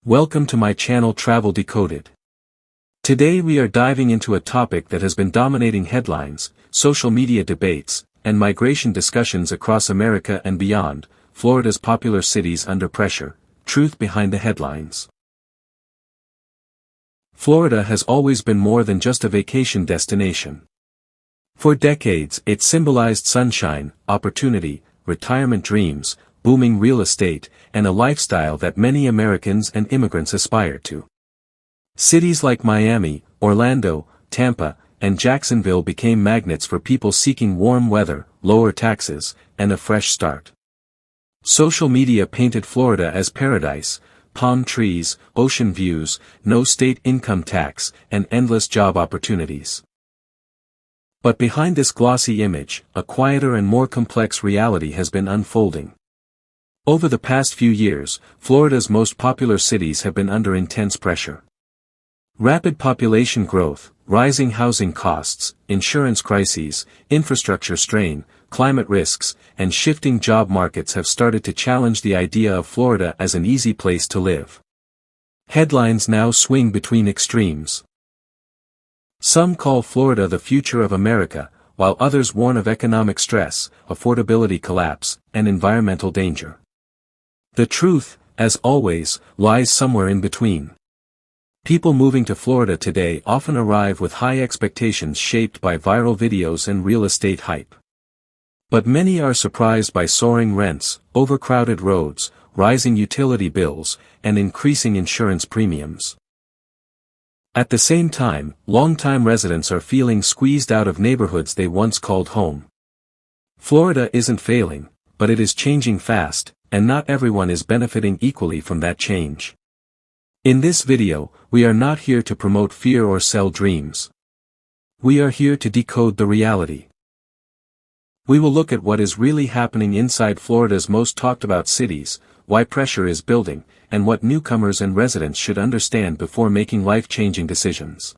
Welcome to my channel Travel Decoded. Today we are diving into a topic that has been dominating headlines, social media debates, and migration discussions across America and beyond: Florida's popular cities under pressure, truth behind the headlines. Florida has always been more than just a vacation destination. For decades, it symbolized sunshine, opportunity, retirement dreams, booming real estate, and a lifestyle that many Americans and immigrants aspire to. Cities like Miami, Orlando, Tampa, and Jacksonville became magnets for people seeking warm weather, lower taxes, and a fresh start. Social media painted Florida as paradise: palm trees, ocean views, no state income tax, and endless job opportunities. But behind this glossy image, a quieter and more complex reality has been unfolding. Over the past few years, Florida's most popular cities have been under intense pressure. Rapid population growth, rising housing costs, insurance crises, infrastructure strain, climate risks, and shifting job markets have started to challenge the idea of Florida as an easy place to live. Headlines now swing between extremes. Some call Florida the future of America, while others warn of economic stress, affordability collapse, and environmental danger. The truth, as always, lies somewhere in between. People moving to Florida today often arrive with high expectations shaped by viral videos and real estate hype. But many are surprised by soaring rents, overcrowded roads, rising utility bills, and increasing insurance premiums. At the same time, longtime residents are feeling squeezed out of neighborhoods they once called home. Florida isn't failing, but it is changing fast, and not everyone is benefiting equally from that change. In this video, we are not here to promote fear or sell dreams. We are here to decode the reality. We will look at what is really happening inside Florida's most talked about cities, why pressure is building, and what newcomers and residents should understand before making life-changing decisions.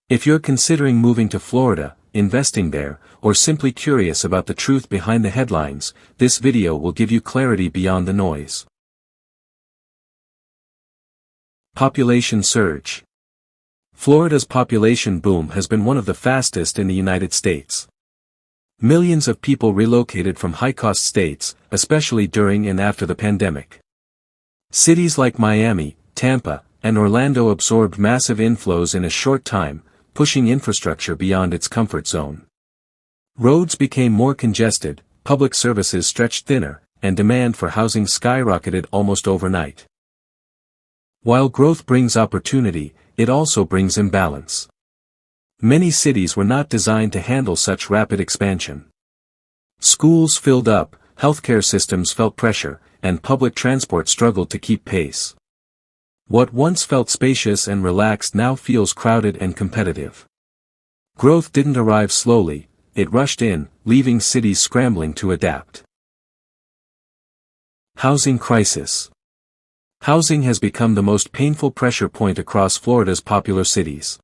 If you're considering moving to Florida, investing there, or simply curious about the truth behind the headlines, this video will give you clarity beyond the noise. Population surge. Florida's population boom has been one of the fastest in the United States. Millions of people relocated from high-cost states, especially during and after the pandemic. Cities like Miami, Tampa, and Orlando absorbed massive inflows in a short time, pushing infrastructure beyond its comfort zone. Roads became more congested, public services stretched thinner, and demand for housing skyrocketed almost overnight. While growth brings opportunity, it also brings imbalance. Many cities were not designed to handle such rapid expansion. Schools filled up, healthcare systems felt pressure, and public transport struggled to keep pace. What once felt spacious and relaxed now feels crowded and competitive. Growth didn't arrive slowly, it rushed in, leaving cities scrambling to adapt. Housing crisis. Housing has become the most painful pressure point across Florida's popular cities.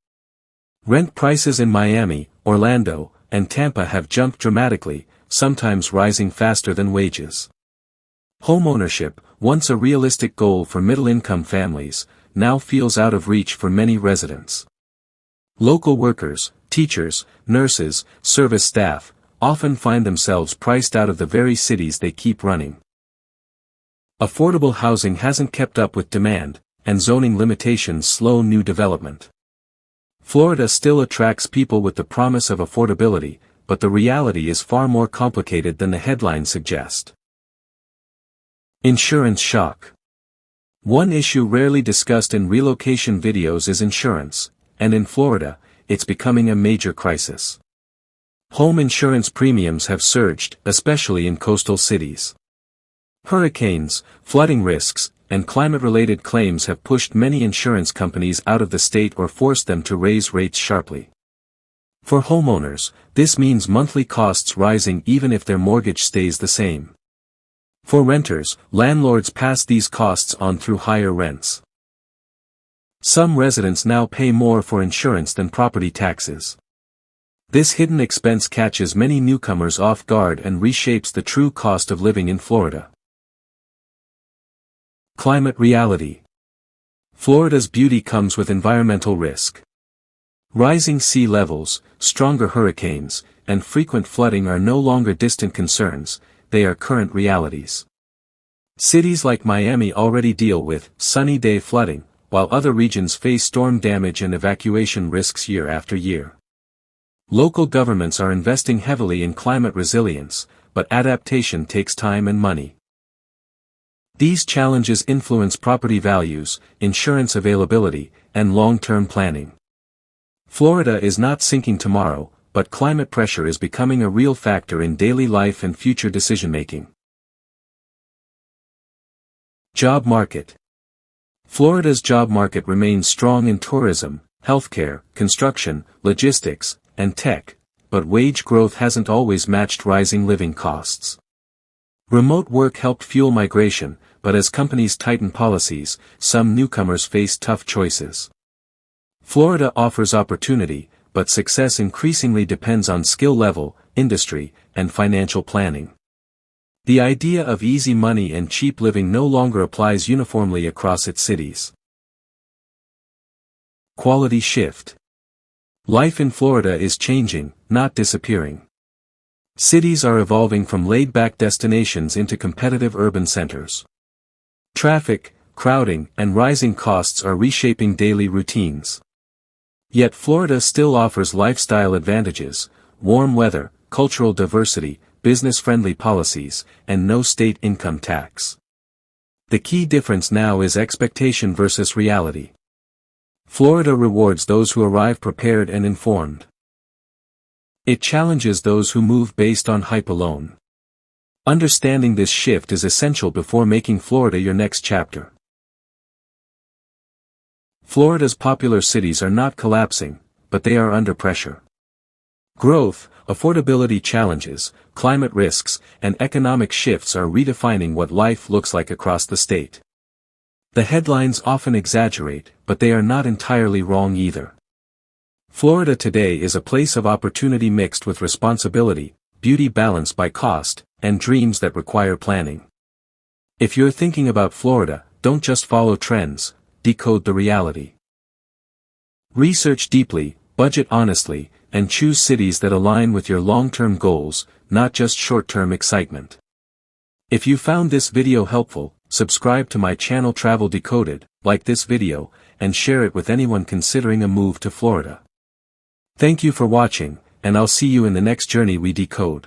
Rent prices in Miami, Orlando, and Tampa have jumped dramatically, sometimes rising faster than wages. Homeownership, once a realistic goal for middle-income families, now feels out of reach for many residents. Local workers, teachers, nurses, service staff, often find themselves priced out of the very cities they keep running. Affordable housing hasn't kept up with demand, and zoning limitations slow new development. Florida still attracts people with the promise of affordability, but the reality is far more complicated than the headlines suggest. Insurance shock. One issue rarely discussed in relocation videos is insurance, and in Florida, it's becoming a major crisis. Home insurance premiums have surged, especially in coastal cities. Hurricanes, flooding risks, and climate-related claims have pushed many insurance companies out of the state or forced them to raise rates sharply. For homeowners, this means monthly costs rising even if their mortgage stays the same. For renters, landlords pass these costs on through higher rents. Some residents now pay more for insurance than property taxes. This hidden expense catches many newcomers off guard and reshapes the true cost of living in Florida. Climate reality. Florida's beauty comes with environmental risk. Rising sea levels, stronger hurricanes, and frequent flooding are no longer distant concerns, they are current realities. Cities like Miami already deal with sunny day flooding, while other regions face storm damage and evacuation risks year after year. Local governments are investing heavily in climate resilience, but adaptation takes time and money. These challenges influence property values, insurance availability, and long-term planning. Florida is not sinking tomorrow, but climate pressure is becoming a real factor in daily life and future decision-making. Job market. Florida's job market remains strong in tourism, healthcare, construction, logistics, and tech, but wage growth hasn't always matched rising living costs. Remote work helped fuel migration, but as companies tighten policies, some newcomers face tough choices. Florida offers opportunity, but success increasingly depends on skill level, industry, and financial planning. The idea of easy money and cheap living no longer applies uniformly across its cities. Quality shift. Life in Florida is changing, not disappearing. Cities are evolving from laid-back destinations into competitive urban centers. Traffic, crowding, and rising costs are reshaping daily routines. Yet Florida still offers lifestyle advantages: warm weather, cultural diversity, business-friendly policies, and no state income tax. The key difference now is expectation versus reality. Florida rewards those who arrive prepared and informed. It challenges those who move based on hype alone. Understanding this shift is essential before making Florida your next chapter. Florida's popular cities are not collapsing, but they are under pressure. Growth, affordability challenges, climate risks, and economic shifts are redefining what life looks like across the state. The headlines often exaggerate, but they are not entirely wrong either. Florida today is a place of opportunity mixed with responsibility, beauty balanced by cost, and dreams that require planning. If you're thinking about Florida, don't just follow trends, decode the reality. Research deeply, budget honestly, and choose cities that align with your long-term goals, not just short-term excitement. If you found this video helpful, subscribe to my channel Travel Decoded, like this video, and share it with anyone considering a move to Florida. Thank you for watching, and I'll see you in the next journey we decode.